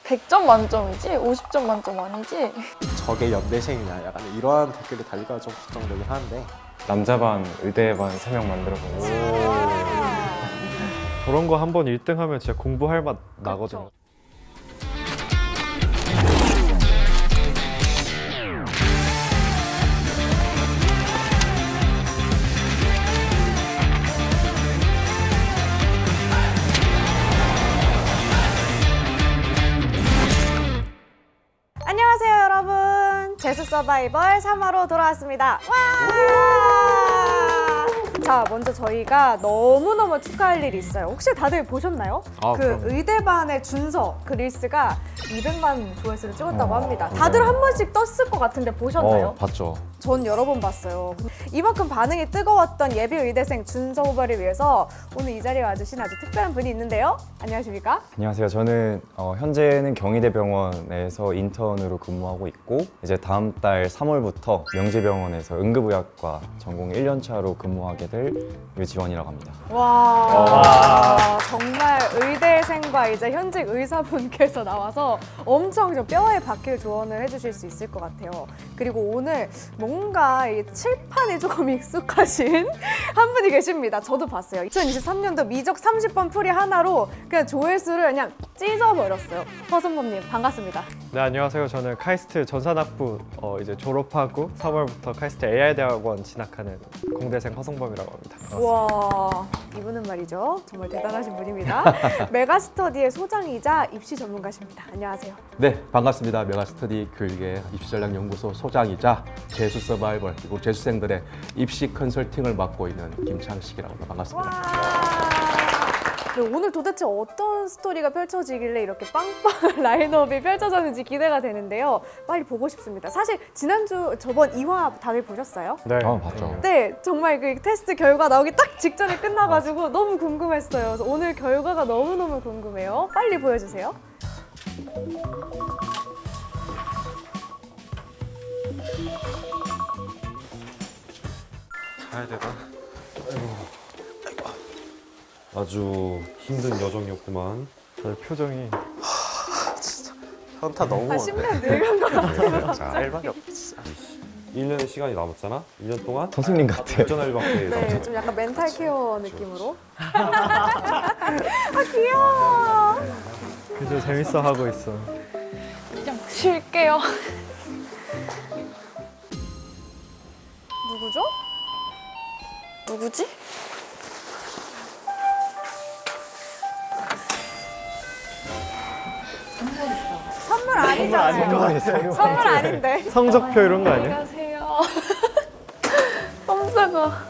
100점 만점이지? 50점 만점 아니지? 저게 연대생이냐 약간 이러한 댓글이 달리가 좀 걱정되긴 하는데 남자 반, 의대 반 3명 만들어보겠습니다. 저런 거 한번 1등 하면 진짜 공부할 맛 나거든요. 안녕하세요 여러분, 재수 서바이벌 3화로 돌아왔습니다. 와! 자, 먼저 저희가 너무너무 축하할 일이 있어요. 혹시 다들 보셨나요? 그럼요. 의대반의 준서 그 릴스가 200만 조회수를 찍었다고 합니다. 다들 한 번씩 떴을 것 같은데 보셨나요? 봤죠. 전 여러 번 봤어요. 이만큼 반응이 뜨거웠던 예비 의대생 준서 후보를 위해서 오늘 이 자리에 와주신 아주 특별한 분이 있는데요. 안녕하십니까? 안녕하세요. 저는 현재는 경희대병원에서 인턴으로 근무하고 있고 이제 다음 달 3월부터 명지병원에서 응급의학과 전공 1년차로 근무하게 될 유지원이라고 합니다. 와, 정말 의대생과 이제 현직 의사분께서 나와서 엄청 좀 뼈에 박힐 조언을 해주실 수 있을 것 같아요. 그리고 오늘 뭔가 이 칠판이 조금 익숙하신 한 분이 계십니다. 저도 봤어요. 2023년도 미적 30번 풀이 하나로 그냥 조회수를 그냥 찢어버렸어요. 허선범님 반갑습니다. 네, 안녕하세요. 저는 카이스트 전산학부 이제 졸업하고 3월부터 카이스트 AI대학원 진학하는 공대생 허성범이라고 합니다. 와, 이분은 말이죠. 정말 대단하신 분입니다. 메가스터디의 소장이자 입시 전문가십니다. 안녕하세요. 네 반갑습니다. 메가스터디 교육의 입시전략연구소 소장이자 재수 서바이벌 그리고 재수생들의 입시 컨설팅을 맡고 있는 김창식이라고 합니다. 반갑습니다. 와. 네, 오늘 도대체 어떤 스토리가 펼쳐지길래 이렇게 빵빵한 라인업이 펼쳐졌는지 기대가 되는데요. 빨리 보고 싶습니다. 사실 저번 2화 다들 보셨어요? 네, 봤죠. 네, 정말 그 테스트 결과 나오기 딱 직전에 끝나가지고 너무 궁금했어요. 그래서 오늘 결과가 너무너무 궁금해요. 빨리 보여주세요. 가야 되나? 아주 힘든 여정이었구만. 다들 표정이 현타 너무 아, 10년 늙은 거 같아요. 짤밖에 없어 진짜. 1년의 시간이 남았잖아? 1년 동안 선생님 같아요. 발전할 밖에 네, 좀 약간 멘탈 케어 느낌으로. 아, 귀여워. 그저 재밌어 하고 있어. 그냥 쉴게요. 누구죠? 누구지? 선물 아니잖아요. 선물 아닌데. 성적표 이런 거 아니야? 안녕하세요. 깜짝아.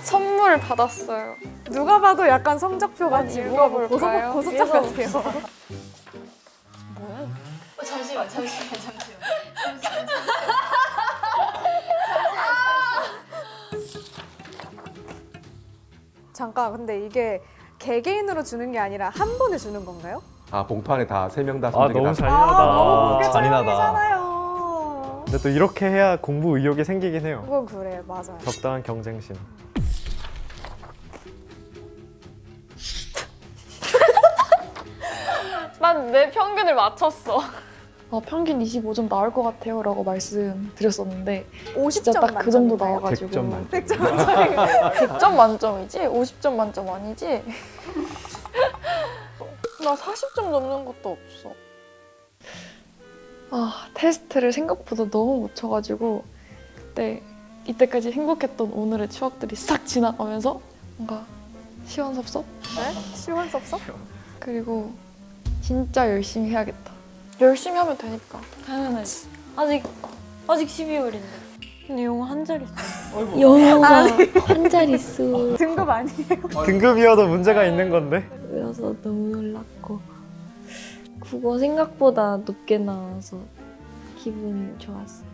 선물 받았어요. 누가 봐도 약간 성적표 같이 뭐가 뭐 읽어볼까요? 고소장 같아요. 잠시만. 잠깐, 근데 이게 개개인으로 주는 게 아니라 한 번에 주는 건가요? 아 봉투 안에 다 3명 다 아, 선택이 너무 다 잔인하다. 너무 공개 잔인하다. 촬영이잖아요. 근데 또 이렇게 해야 공부 의욕이 생기긴 해요. 그건 그래, 맞아요. 적당한 경쟁심. 난 내 평균을 맞췄어. 평균 25점 나올 것 같아요 라고 말씀드렸었는데 50점 진짜 딱 그 정도 만점인가요? 나와가지고 100점 만점. 100점 만점이 100점 만점이지? 50점 만점 아니지? 나 40점 넘는 것도 없어. 테스트를 생각보다 너무 못 쳐가지고 네, 이때까지 행복했던 오늘의 추억들이 싹 지나가면서 뭔가 시원섭섭? 네? 시원섭섭? 그리고 진짜 열심히 해야겠다. 열심히 하면 되니까. 당연하지. 아직 12월인데. 근데 영어 한 자릿수. 영어가 한 자릿수 등급 아니에요? 등급이어도 문제가 있는 건데. 외워서 너무 놀랐고 국어 생각보다 높게 나와서 기분 좋았어요.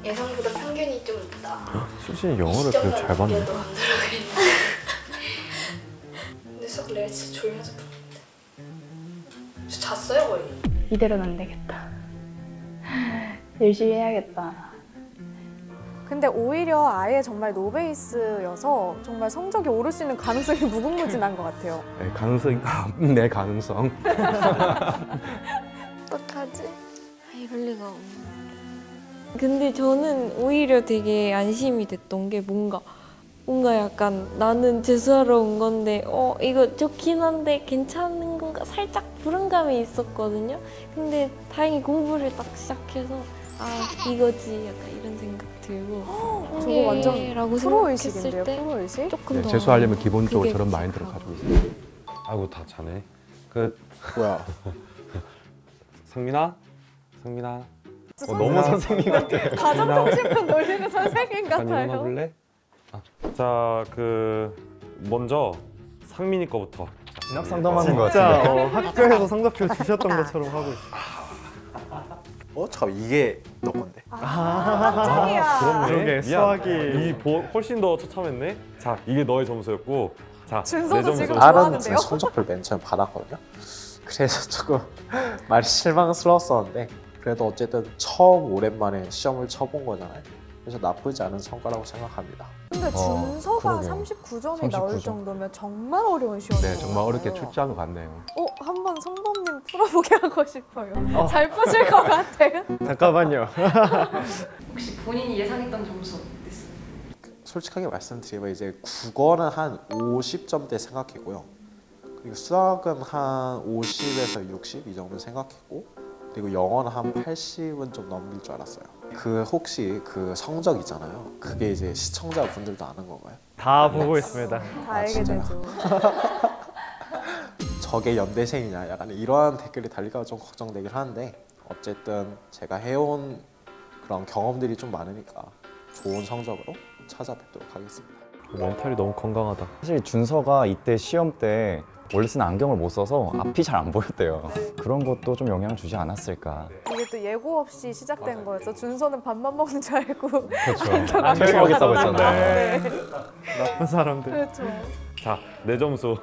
예상보다 편견이 좀 있다. 수진이 영어를 그래도 잘 봤네. 근데 수업 내일 진짜 졸면서 풀었는데. 저 잤어요 거의. 이대로는 안 되겠다. 열심히 해야겠다. 근데 오히려 아예 정말 노베이스여서 정말 성적이 오를 수 있는 가능성이 무궁무진한 것 같아요. 네, 가능성, 내 가능성. 어떡하지? 이럴 리가 없네. 근데 저는 오히려 되게 안심이 됐던 게 뭔가 약간 나는 재수하러 온 건데 이거 좋긴 한데 괜찮은 건가 살짝 불안감이 있었거든요. 근데 다행히 공부를 딱 시작해서 이거지 약간 이런 생각 들고 저거 완전 라고 프로의식인데요, 생각했을 때 프로의식? 조금 네, 더 재수하려면 기본적으로 그게 저런 마인드를 가지고 있어요. 아이고 다 자네. 그 뭐야? 상민아. 너무 선생님 같아. 가정통신문 놀리는 선생님 잠깐 일어나 같아요. 볼래? 자, 그 먼저 상민이 거부터. 진학 상담하는 것 진짜 같은데. 학교에서 성적표 주셨던 것처럼 하고 있어. 잠깐 이게 너 건데. 깜짝이야. 그러게, 수학이 훨씬 더 처참했네. 자, 이게 너의 점수였고. 자, 준서도 내 점수. 지금 알았는데 좋아하는데요? 성적표를 맨 처음 받았거든요. 그래서 조금 많이 실망스러웠었는데 그래도 어쨌든 처음 오랜만에 시험을 쳐본 거잖아요. 그래서 나쁘지 않은 성과라고 생각합니다. 근데 준서가 그러게요. 39점이 나올 39점. 정도면 정말 어려운 시험이에요. 네, 정말 어렵게 출제한 것 같네요. 한번 성범님 풀어보게 하고 싶어요. 잘 푸실 것 같아요. 잠깐만요. 혹시 본인이 예상했던 점수 어땠어요? 솔직하게 말씀드리면 이제 국어는 한 50점대 생각했고요. 그리고 수학은 한 50에서 60 이 정도 생각했고, 그리고 영어는 한 80은 좀 넘길 줄 알았어요. 그 혹시 그 성적 있잖아요. 그게 이제 시청자분들도 아는 건가요? 다 보고 있습니다. 다 알게 진짜요? 되죠. 저게 연대생이냐 약간 이러한 댓글이 달릴까 좀 걱정되긴 하는데 어쨌든 제가 해온 그런 경험들이 좀 많으니까 좋은 성적으로 찾아뵙도록 하겠습니다. 멘탈이 너무 건강하다. 사실 준서가 이때 시험 때 원래 쓴 안경을 못 써서 앞이 잘 안 보였대요. 그런 것도 좀 영향을 주지 않았을까. 이게 또 예고 없이 시작된 거여서 준서는 밥만 먹는 줄 알고 그렇죠. 안 퇴학하겠다고 들어가서 했잖아요. 네. 나쁜 사람들. 그렇죠. 자, 내 점수.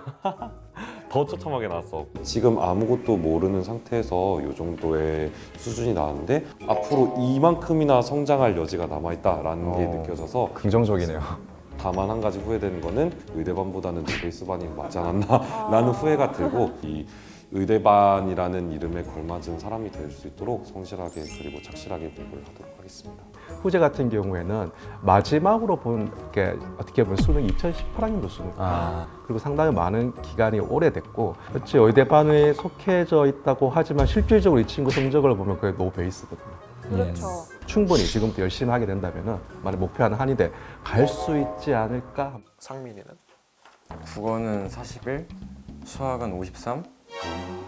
더 처참하게 나왔어. 지금 아무것도 모르는 상태에서 이 정도의 수준이 나왔는데 앞으로 이만큼이나 성장할 여지가 남아있다라는 게 느껴져서 긍정적이네요. 다만 한 가지 후회되는 거는 의대반보다는 베이스반이 맞지 않았나라는 후회가 들고 이 의대반이라는 이름에 걸맞은 사람이 될 수 있도록 성실하게 그리고 착실하게 공부를 하도록 하겠습니다. 후제 같은 경우에는 마지막으로 본 게 어떻게 보면 수능 2018학년도 수능. 그리고 상당히 많은 기간이 오래됐고, 그렇지 의대반에 속해져 있다고 하지만 실질적으로 이 친구 성적을 보면 그게 노 베이스거든요. 그렇죠. 충분히 지금부터 열심히 하게 된다면은 만약 목표하는 한의대 갈 수 있지 않을까. 상민이는? 국어는 41, 수학은 53,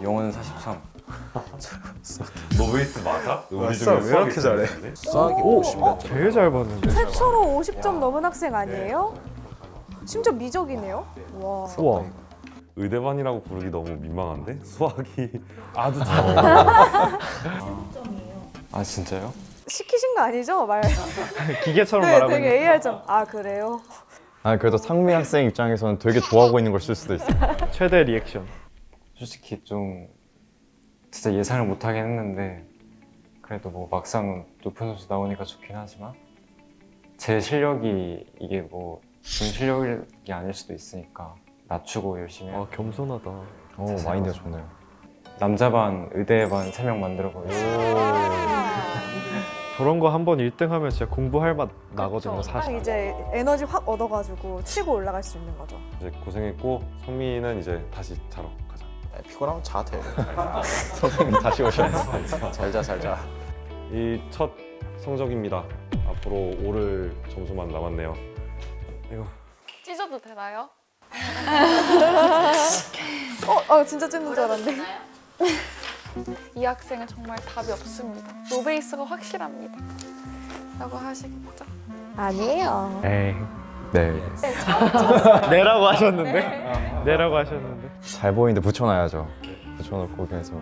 영어는 43. 노베이스 맞아? 우리 수학 중에 왜 이렇게 잘해? 잘해? 수학이 50몇 점. 되게 잘 봤는데. 최초로 50점 넘은 학생 아니에요? 심지어 미적이네요. 와. 우와. 의대반이라고 부르기 너무 민망한데? 수학이 아주 아 진짜요? 시키신 거 아니죠? 말. 기계처럼 네, 말하고 되게 있는. AR점. 아 그래요? 그래도 상민 학생 입장에서는 되게 좋아하고 있는 걸 쓸 수도 있어요. 최대 리액션. 솔직히 좀 진짜 예상을 못 하긴 했는데 그래도 뭐 막상 높은 점수 나오니까 좋긴 하지만 제 실력이 이게 뭐 준 실력이 아닐 수도 있으니까 낮추고 열심히 아 겸손하다. 마인드가 좋네요. 남자반, 의대반 3명 만들어 보겠습니다. 저런 거 한번 1등하면 진짜 공부할 맛 나거든요, 딱 사실. 이제 에너지 확 얻어가지고 치고 올라갈 수 있는 거죠. 이제 고생했고 성민이는 이제 다시 자러 가자. 피곤하면 자도 돼. 선생님 다시 오셨네. 잘자. 이 첫 성적입니다. 앞으로 오를 점수만 남았네요. 이거 찢어도 되나요? 진짜 찢는 줄 알았네. 이 학생은 정말 답이 없습니다. 노베이스가 확실합니다. 라고 하시겠죠? 아니에요. 에이. 네. 내라고 하셨는데? 내라고 하셨는데. 잘 보이는데 붙여놔야죠. 붙여놓고 계속.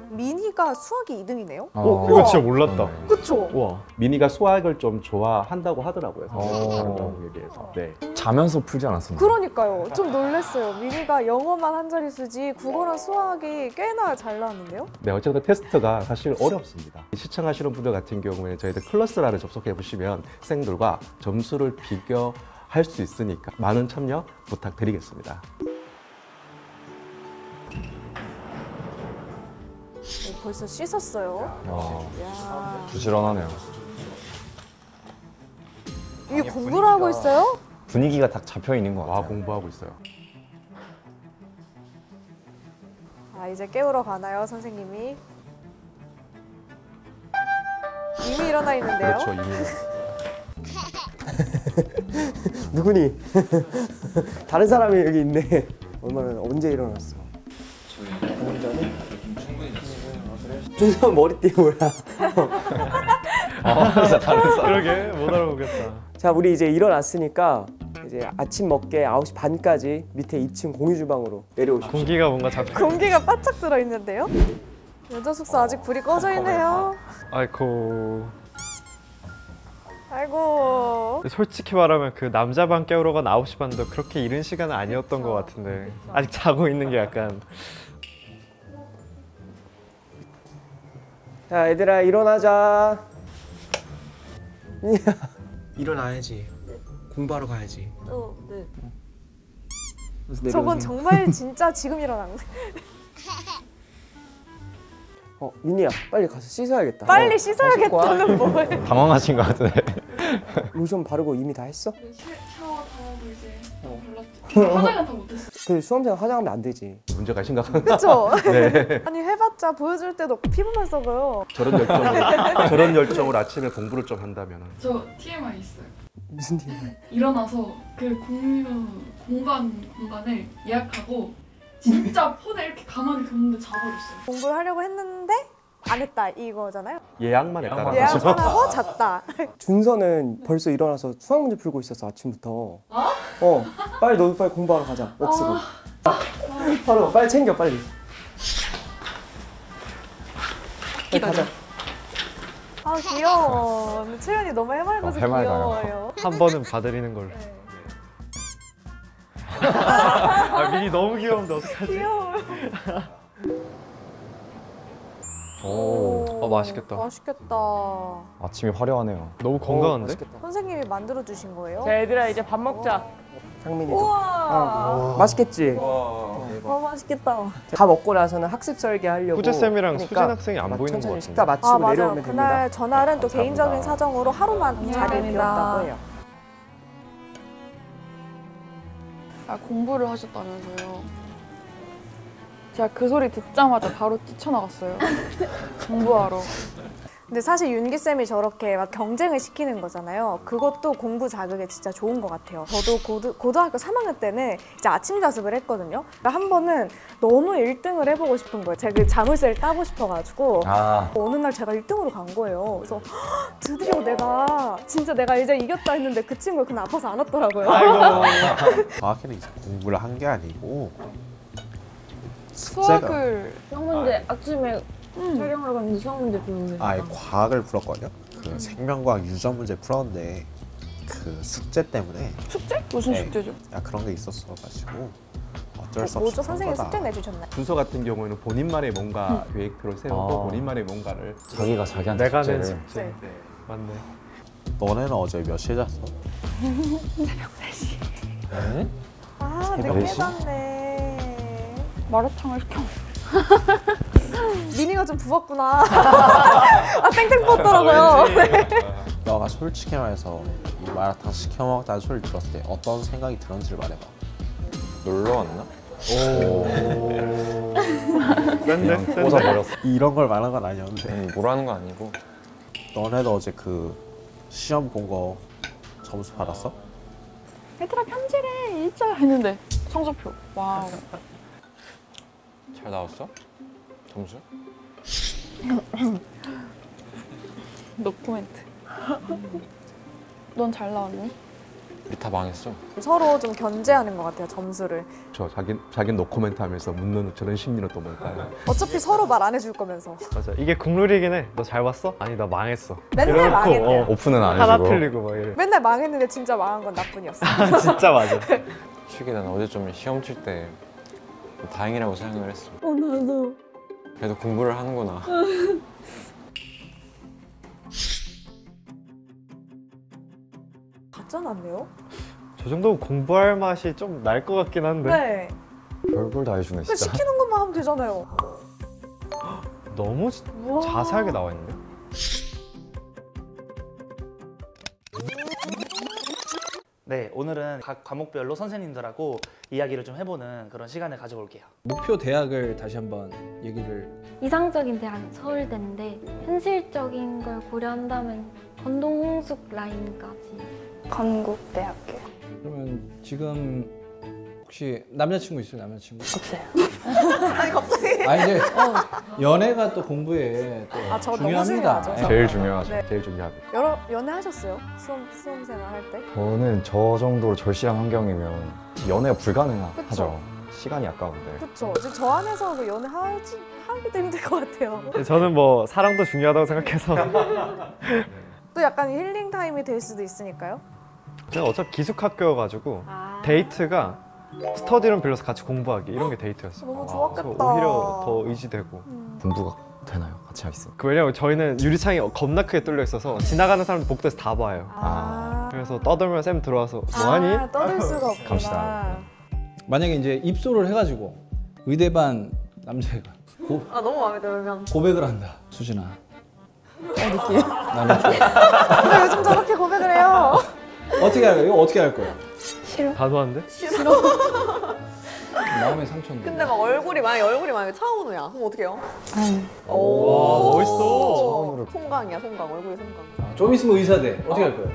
미니가 수학이 2등이네요? 이거 진짜 몰랐다. 그쵸? 우와. 미니가 수학을 좀 좋아한다고 하더라고요. 다른 과목에 비해서. 네. 자면서 풀지 않았습니다. 그러니까요. 좀 놀랐어요. 미니가 영어만 한 자릿수지 국어랑 수학이 꽤나 잘 나왔는데요? 네, 어쨌든 테스트가 사실 어렵습니다. 시청하시는 분들 같은 경우에는 저희들 클래스라를 접속해 보시면 학생들과 점수를 비교할 수 있으니까 많은 참여 부탁드리겠습니다. 벌써 씻었어요. 이야. 부지런하네요. 이게 공부를 하고 있어요? 분위기가 딱 잡혀 있는 것 같아요. 공부하고 있어요. 아, 이제 깨우러 가나요, 선생님이? 이미 일어나 있는데요? 그렇죠, 이미. 누구니? 다른 사람이 여기 있네. 얼마나 언제 일어났어? 방금 전에? 준선 머리띠 뭐야? 진짜 다른 사람. 그러게 못 알아보겠다. 자, 우리 이제 일어났으니까 이제 아침 먹게 9시 반까지 밑에 2층 공유 주방으로 내려오십시오. 공기가 뭔가 잡혀. 공기가 바짝 들어 있는데요? 여자 숙소 아직 불이 꺼져 있네요. 아이고. 아이고. 솔직히 말하면 그 남자 방 깨우러 간 9시 반도 그렇게 이른 시간은 아니었던 것 같은데 아직 자고 있는 게 약간. 자, 얘들아 일어나자. 일어나야지. 공부하러 가야지. 네. 저건 정말 진짜 지금 일어난 거. 민희야, 빨리 가서 씻어야겠다. 빨리 씻어야겠다는 뭐예요? 당황하신 것 같은데. 로션 바르고 이미 다 했어? 샤워 다 하고 이제 발랐죠. 화장은 다 못했어. 그 수험생 화장하면 안 되지. 문제가 심각한. 그쵸? 네. 아니 해봤자 보여줄 때도 없고 피부만 썩어요. 저런 열정으로 아침에 공부를 좀 한다면. 저 TMI 있어요. 무슨 TMI? 일어나서 그 공간을 예약하고 진짜 폰에 이렇게 가만히 뒀는데 자버렸어요. 공부를 하려고 했는데 안 했다 이거잖아요. 예약만 했다. 예약만 하고 잤다. 준서는 벌써 일어나서 수학 문제 풀고 있었어 아침부터. 빨리 너도 빨리 공부하러 가자. 억쓰고. 바로 빨리 챙겨 빨리. 빨리 가자. 아 귀여워. 근데 채연이 너무 해맑아서 해맑아요. 귀여워요. 한 번은 봐드리는 걸로. 아, 미니 너무 귀여운데 어떡하지? 귀여워. 오. 맛있겠다. 맛있겠다. 아침이 화려하네요. 너무 건강한데? 선생님이 만들어 주신 거예요? 자, 얘들아 이제 밥 먹자. 상민이도. 우와. 맛있겠지? 맛있겠다. 다 먹고 나서는 학습 설계 하려고. 후재쌤이랑 수진 학생이 안 보이는 것 천천히 같은데. 식사 마치고 맞아요. 내려오면 됩니다. 그날 전날은 또 개인적인 사정으로 하루만 자리를 비웠다고 해요. 공부를 하셨다면서요. 제가 그 소리 듣자마자 바로 뛰쳐나갔어요. 공부하러. 근데 사실 윤기 쌤이 저렇게 막 경쟁을 시키는 거잖아요. 그것도 공부 자극에 진짜 좋은 것 같아요. 저도 고등학교 3학년 때는 이제 아침 자습을 했거든요. 그러니까 한 번은 너무 1등을 해보고 싶은 거예요. 제가 그 자물쇠를 따고 싶어가지고 어느 날 제가 1등으로 간 거예요. 그래서 드디어 내가 이제 이겼다 했는데 그 친구가 그날 아파서 안 왔더라고요. 정확히는 이제 공부를 한 게 아니고 수학을 수학 문제 아침에 촬영하러 갔는데 수학 문제 보는데. 과학을 풀었거든요. 그 생명과학 유전 문제 풀었는데 그 숙제 때문에. 숙제? 무슨 숙제죠? 그런 게 있었어가지고 어쩔 수 없이. 뭐죠? 선생님 숙제 내주셨나요? 준서 같은 경우에는 본인만의 뭔가 계획표를 세우고 본인만의 뭔가를 자기가 자기한테 내가 낸 숙제를. 숙제. 네. 맞네. 너네는 어제 몇 시에 잤어? 새벽 4시. 네? 늦게 잤네. 마라탕을 시켜. 미니가 좀 부었구나. 땡땡 부었더라고요. 너가 솔직히 말해서 이 마라탕 시켜 먹다가 소리를 들었을 때 어떤 생각이 들었는지를 말해봐. 놀러 왔나? 센데? 꽂아버렸어. 이런 걸 말한 건 아니었는데. 뭐라는 거 아니고. 너네도 어제 그 시험 본 거 점수 받았어? 얘들아 편지래 일자 했는데 성적표. 와우. 잘 나왔어? 점수? 노코멘트. 넌 잘 나왔니? 우리 다 망했어. 서로 좀 견제하는 것 같아요, 점수를. 자기 노코멘트 하면서 묻는 저런 심리는 또 뭘까요? 어차피 서로 말 안 해줄 거면서. 맞아. 이게 국룰이긴 해. 너 잘 봤어? 아니 나 망했어. 맨날 이러놓고, 망했대요. 오픈은 안 하나 해주고. 틀리고 막 이래. 맨날 망했는데 진짜 망한 건 나뿐이었어. 진짜 맞아. 솔직히 난 어제 좀 시험 칠 때 다행이라고 생각을 했어. 나도. 그래도 공부를 하는구나. 가짜 났네요? 저 정도면 공부할 맛이 좀 날 것 같긴 한데. 네. 별걸 다 해주네 그 진짜. 시키는 것만 하면 되잖아요. 너무 우와. 자세하게 나와 있네. 네, 오늘은 각 과목별로 선생님들하고 이야기를 좀 해보는 그런 시간을 가져볼게요. 목표 대학을 다시 한번 얘기를. 이상적인 대학은 서울대인데 현실적인 걸 고려한다면 건동홍숙 라인까지. 건국대학교. 그러면 지금 혹시 남자친구 있어요? 남자친구? 없어요. 아니 갑자기. 아 이제 연애가 또 공부에 또 아, 저 너무 중요합니다. 중요하죠. 제일 중요하죠. 네. 제일 중요합니다. 여러 연애하셨어요? 수험생활 할 때? 저는 저 정도로 절실한 환경이면 연애가 불가능하죠. 그쵸. 시간이 아까운데. 그쵸. 이제 저 안에서 그 하기도 힘들 것 같아요. 저는 뭐 사랑도 중요하다고 생각해서. 또 약간 힐링 타임이 될 수도 있으니까요. 제가 어차피 기숙학교여가지고 데이트가 스터디룸 빌려서 같이 공부하기 이런 게 데이트였어요. 너무 좋았겠다. 그래서 오히려 더 의지되고. 공부가 되나요? 같이 하겠어요? 왜냐면 저희는 유리창이 겁나 크게 뚫려 있어서 지나가는 사람들 복도에서 다 봐요. 그래서 떠들면 쌤 들어와서 뭐하니? 떠들 수가 없구나. 감시다. 만약에 이제 입소를 해가지고 의대반 남자애가 너무 마음에 들면. 고백을 한다. 수진아. 느낌. 나는 좋아. 근데 요즘 저렇게 고백을 해요. 어떻게 할 거야? 이거 어떻게 할 거야? 싫어. 단호한데? 싫어. 마음의 상처인데. 근데 막 얼굴이 만약에 차은우야. 그럼 어떡해요? 와, 멋있어. 송강이야, 송강. 얼굴이 송강. 좀 있으면 의사돼. 어떻게 할 거야?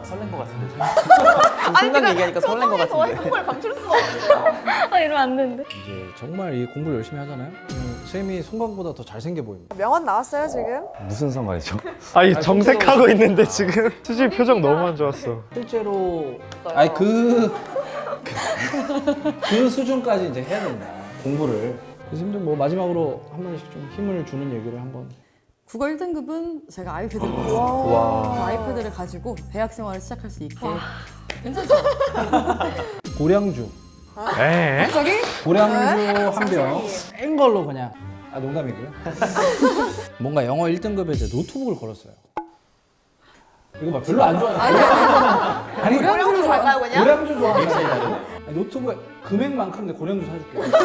설렌 것 같은데. 생각 얘기하니까 설렌 것 같은데. 행복을 감출 수가 없어요. 이러면 안 되는데. 이제 정말 이 공부를 열심히 하잖아요. 쌤이 송강보다 더 잘생겨 보입니다. 명언 나왔어요, 지금? 무슨 상관이죠? 아니 정색하고 있는데 지금 수지 표정 너무 안 좋았어. 실제로 아니 그 수준까지 이제 해야 된다. 공부를. 그래서 좀 뭐 마지막으로 한 마디씩 좀 힘을 주는 얘기를 한번. 국어 1등급은 제가 아이패드를 와. 받았어요. 아이패드를 가지고 대학 생활을 시작할 수 있게. 괜찮죠? 고량주. 에? 갑자기? 고량주 한 병. 센 걸로 그냥. 아 농담이고요. 뭔가 영어 1등급에 이제 노트북을 걸었어요. 이거 막 별로 안 좋아하는. 아니 고량주로 갈까요, 그냥? 고량주 좋아한다. 노트북 금액만큼 내 고량주 사줄게.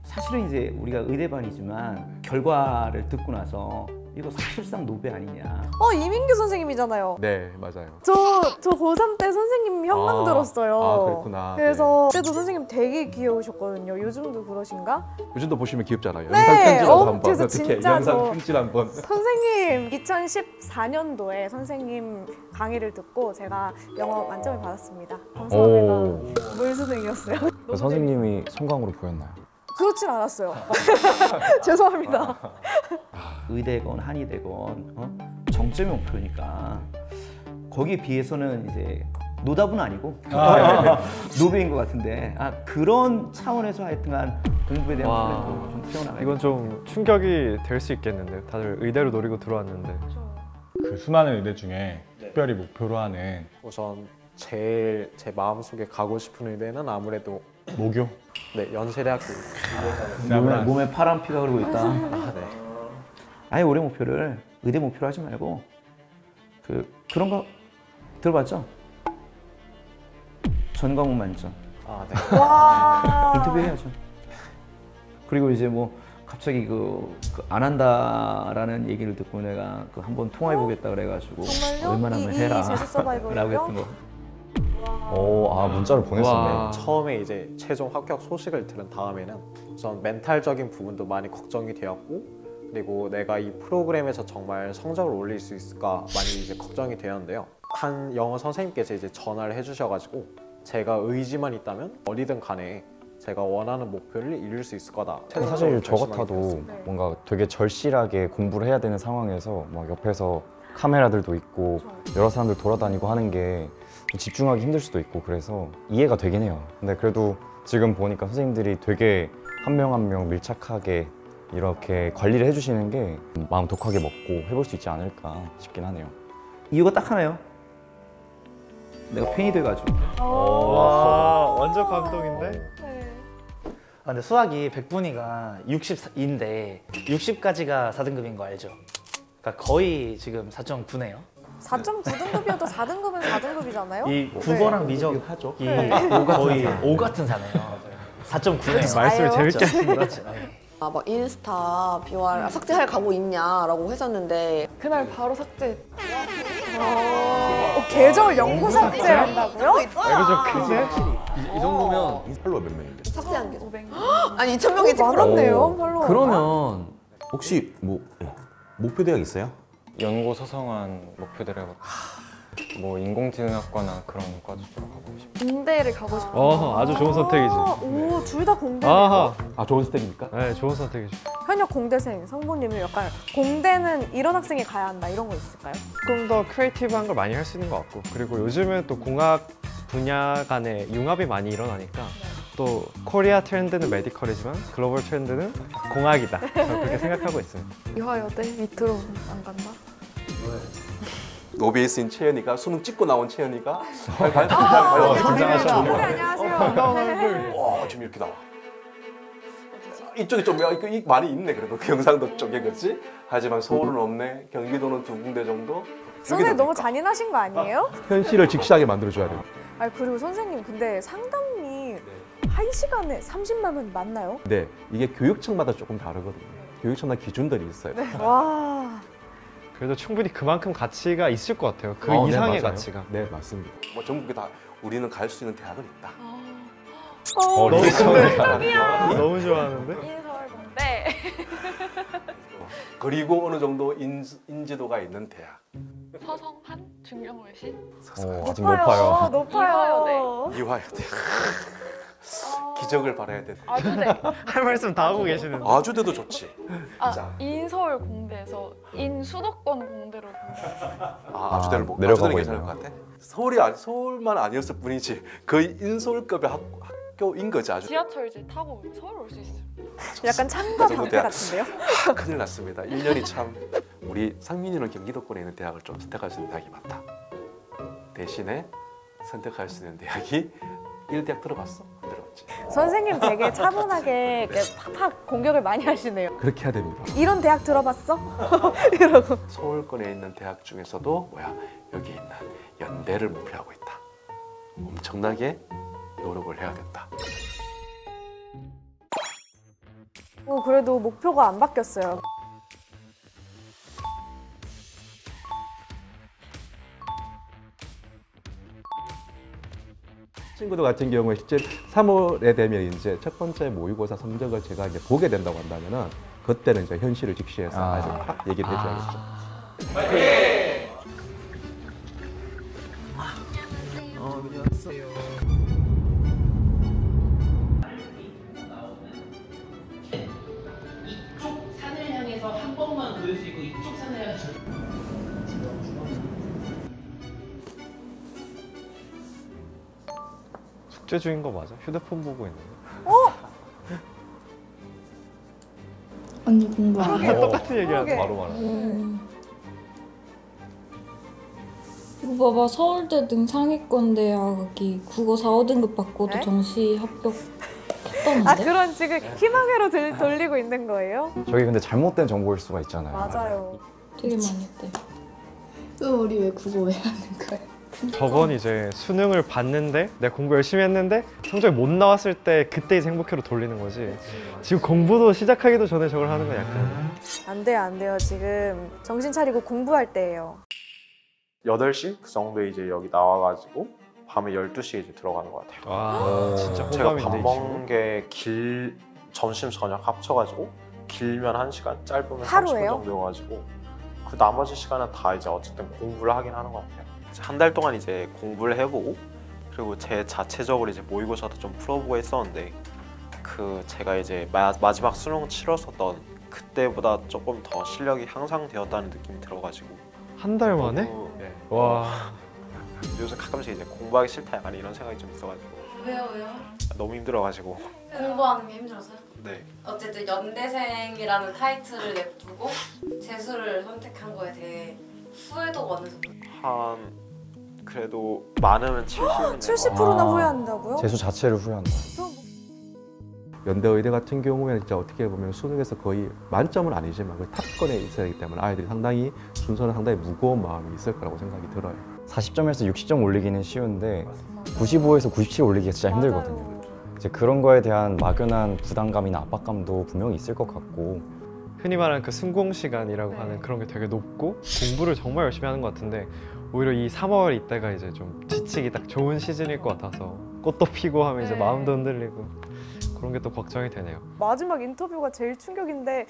사실은 이제 우리가 의대반이지만 결과를 듣고 나서 이거 사실상 노베 아니냐. 이민규 선생님이잖아요. 네, 맞아요. 저 고3 때 선생님 현망 들었어요. 그렇구나. 그래서 그때도 선생님 되게 귀여우셨거든요. 요즘도 그러신가? 요즘도 보시면 귀엽잖아요. 네, 영상 편지라도 한번 그래서 어떻게 진짜 영상 저 편지를 한번. 선생님 2014년도에 선생님 강의를 듣고 제가 영어 만점을 받았습니다. 감사합니다. 물 선생님이었어요. 그 선생님이 송강으로 보였나요? 그렇진 않았어요. 죄송합니다. 의대건 한의대건 정점이 목표니까 거기에 비해서는 이제 노답은 아니고 노베인 것 같은데 그런 차원에서 하여튼간 공부에 대한 플랜도 좀 튀어나가요. 이건 좀 충격이 될 수 있겠는데 다들 의대를 노리고 들어왔는데. 그 수많은 의대 중에 특별히 목표로 하는 우선 제일 제 마음속에 가고 싶은 의대는 아무래도 모교? 네, 연세대학교. 몸에 파란 피가 흐르고 있다. 네. 아예 올해 목표를 의대 목표로 하지 말고 그런 거 들어봤죠? 전 과목 만점. 네. 와. 인터뷰 해야죠. 그리고 이제 뭐 갑자기 안 한다라는 얘기를 듣고 내가 한번 통화해 보겠다 그래가지고 정말요? 웬만하면 해라 제주 서바이벌이요? 라고 했던 거. 문자를 보냈었네. 처음에 이제 최종 합격 소식을 들은 다음에는 우선 멘탈적인 부분도 많이 걱정이 되었고, 그리고 내가 이 프로그램에서 정말 성적을 올릴 수 있을까 많이 이제 걱정이 되었는데요. 한 영어 선생님께서 이제 전화를 해주셔가지고 제가 의지만 있다면 어디든 간에 제가 원하는 목표를 이룰 수 있을 거다. 사실 저 결심하게 같아도 되었습니다. 뭔가 되게 절실하게 공부를 해야 되는 상황에서 막 옆에서 카메라들도 있고 여러 사람들 돌아다니고 하는 게 집중하기 힘들 수도 있고 그래서 이해가 되긴 해요. 근데 그래도 지금 보니까 선생님들이 되게 한 명 한 명 밀착하게 이렇게 관리를 해주시는 게 마음 독하게 먹고 해볼 수 있지 않을까 싶긴 하네요. 이유가 딱 하나요. 내가 팬이 돼가지고. 와, 완전 감동인데? 아, 근데 수학이 100분위가 60인데 60까지가 4등급인 거 알죠? 그러니까 거의 지금 4.9네요. 4.9등급이어도 4등급은 4등급이잖아요? 이 국어랑 미적이 거의 5 같은 사네요. 4.9네요. 말씀을 재밌게 하시네. 그렇죠. 아, 막 인스타 비월 삭제할 각오 있냐라고 했었는데 그날 바로 삭제. 계정 영구 삭제한다고요? 이거 좀 크지? 이 정도면 인스팔로워 몇 명인데? 삭제한 게 500명. 아니 2,000명이지. 많았네요. 팔로워. 그러면 혹시 뭐 목표 대학 있어요? 연고 서성한 목표들을 뭐 인공지능학과나 그런 과 쪽으로 가고 싶어요. 공대를 가고 싶어요. 아주 좋은 선택이지. 오, 둘 다 공대네요. 아하. 아, 좋은 선택입니까? 네, 좋은 선택이죠. 현역 공대생 성부님은 약간 공대는 이런 학생이 가야 한다 이런 거 있을까요? 조금 더 크리에이티브한 걸 많이 할 수 있는 것 같고, 그리고 요즘은 또 공학 분야 간의 융합이 많이 일어나니까 또 코리아 트렌드는 메디컬이지만 글로벌 트렌드는 공학이다. 저는 그렇게 생각하고 있어요. 이화여대 밑으로 안 간다. 노베이스인 채연이가 수능 찍고 나온 채연이가 긴장하셨네요. 안녕하세요. 와, 지금 이렇게 나와. 이쪽에 좀 많이 있네. 그래도 그 영상도 쪽에 그렇지? 하지만 서울은 없네. 경기도는 2군데 정도. 선생님 너무 잔인하신 거 아니에요? 현실을 직시하게 만들어줘야 돼요. 아니 그리고 선생님 근데 상담이 1시간에 30만 원 맞나요? 네, 이게 교육청마다 조금 다르거든요. 교육청마다 기준들이 있어요. 네. 와. 그래도 충분히 그만큼 가치가 있을 것 같아요. 그 네, 이상의 맞아요. 가치가. 네, 맞습니다. 뭐 전국에 다 우리는 갈 수 있는 대학은 있다. 너무 좋아하는데? 너무 좋아하는데? 인서울공대. 그리고 어느 정도 인지도가 있는 대학. 서성한 중경외시. 아직 높아요. 높아요. 이화여대. 기적을 바라야 돼. 아주대. 할 말씀 다 하고 계시는데. 아주대도 좋지. 아, 인서울공대에서 인수도권 공대로. 아주대를 못 내려가고 괜찮을 것 같아. 서울만 아니었을 뿐이지 거의 인서울급의 학교인 거지 아주. 지하철 이제 타고 서울 올 수 있어요. 약간 창과 방패 같은데요? 큰일 났습니다. 1년이 참 우리 상민이는 경기도권에 있는 대학을 좀 선택할 수 있는 대학이 많다. 대신에 선택할 수 있는 대학이 1대학 들어봤어? 안 들어봤지. 선생님 되게 차분하게 이렇게 팍팍 공격을 많이 하시네요. 그렇게 해야 됩니다. 이런 대학 들어봤어? 이러고. 서울권에 있는 대학 중에서도 여기 있는 연대를 목표하고 있다. 엄청나게 노력을 해야 된다. 그래도 목표가 안 바뀌었어요. 친구들 같은 경우에 실제 3월에 되면 이제 첫 번째 모의고사 성적을 제가 이제 보게 된다고 한다면은 그때는 이제 현실을 직시해서 아주 팍 얘기를 해줘야겠죠. 이쪽 산을 향해서 한 번만 그릴 수 있고 이쪽 산을 향해서 숙제 중인 거 맞아? 휴대폰 보고 있는 거? 완전 공부 안 해. 똑같은 얘기하는 바로 말하. 이거 봐봐, 서울대 등 상위권 대학이 국어 4, 5등급 받고도 네? 정시 합격했다는데? 아 그런 지금 희망회로 돌리고 있는 거예요? 저게 근데 잘못된 정보일 수가 있잖아요. 맞아요. 되게 많이 했대. 또 우리 왜 국어 왜 하는 거야? 저번 이제 수능을 봤는데 내가 공부 열심히 했는데 성적이 못 나왔을 때 그때 이제 행복회로 돌리는 거지. 지금 공부도 시작하기도 전에 저걸 하는 건 약간 안 돼요, 안 돼요. 지금 정신 차리고 공부할 때예요. 8시 그 정도에 이제 여기 나와가지고 밤에 12시에 이제 들어가는 것 같아요. 와, 진짜 제가 호감인데, 밥 이 먹는 게 점심 저녁 합쳐가지고 길면 1시간, 짧으면 하루에요? 30분 정도여가지고 그 나머지 시간은 다 이제 어쨌든 공부를 하긴 하는 것 같아요. 한 달 동안 이제 공부를 해보고 그리고 제 자체적으로 이제 모의고사도 좀 풀어보고 했었는데 그 제가 이제 마지막 수능 치렀었던 그때보다 조금 더 실력이 향상되었다는 느낌이 들어가지고 한 달 만에? 네. 와. 요즘 가끔씩 이제 공부하기 싫다 약간 이런 생각이 좀 있어가지고 왜요? 너무 힘들어가지고. 공부하는 게 힘들어서요? 네. 어쨌든 연대생이라는 타이틀을 냅두고 재수를 선택한 거에 대해 후회도 어느 정도? 한 그래도 많으면 70은 70%나 후회한다고요? 재수 자체를 후회한다. 연대 의대 같은 경우에는 진짜 어떻게 보면 수능에서 거의 만점은 아니지만 그 탑권에 있어야 하기 때문에 아이들이 상당히 순서는 상당히 무거운 마음이 있을 거라고 생각이 들어요. 40점에서 60점 올리기는 쉬운데 95에서 97 올리기가 진짜 힘들거든요. 이제 그런 거에 대한 막연한 부담감이나 압박감도 분명히 있을 것 같고 흔히 말하는 그 순공 시간이라고 하는 그런 게 되게 높고 공부를 정말 열심히 하는 것 같은데 오히려 이 3월 이때가 이제 좀 지치기 딱 좋은 시즌일 것 같아서 꽃도 피고 하면 이제 마음도 흔들리고 그런 게 또 걱정이 되네요. 마지막 인터뷰가 제일 충격인데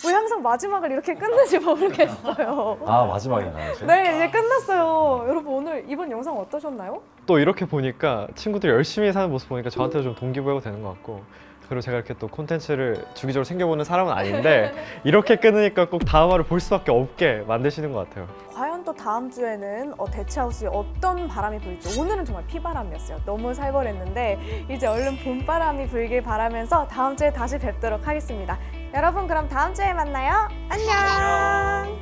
왜 항상 마지막을 이렇게 끝내지 모르겠어요. 아 마지막인가요? 이제? 네, 이제 끝났어요. 여러분 오늘 이번 영상 어떠셨나요? 또 이렇게 보니까 친구들이 열심히 사는 모습 보니까 저한테도 좀 동기부여가 되는 것 같고 그리고 제가 이렇게 또 콘텐츠를 주기적으로 챙겨보는 사람은 아닌데 이렇게 끊으니까 꼭 다음 화를 볼 수밖에 없게 만드시는 것 같아요. 과연 또 다음 주에는 대체하우스에 어떤 바람이 불지. 오늘은 정말 피바람이었어요. 너무 살벌했는데 이제 얼른 봄바람이 불길 바라면서 다음 주에 다시 뵙도록 하겠습니다. 여러분 그럼 다음 주에 만나요. 안녕.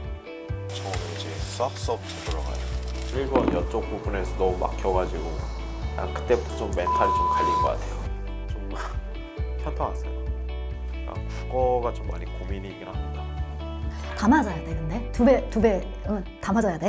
처음에 이제 수학 수업 들어가요. 1번 이쪽 부분에서 너무 막혀가지고 그때부터 좀 멘탈이 좀 갈린 것 같아요. 좀 현타 왔어요. 국어가 좀 많이 고민이긴 합니다. 다 맞아야 돼 근데 두 배 다 맞아야 돼.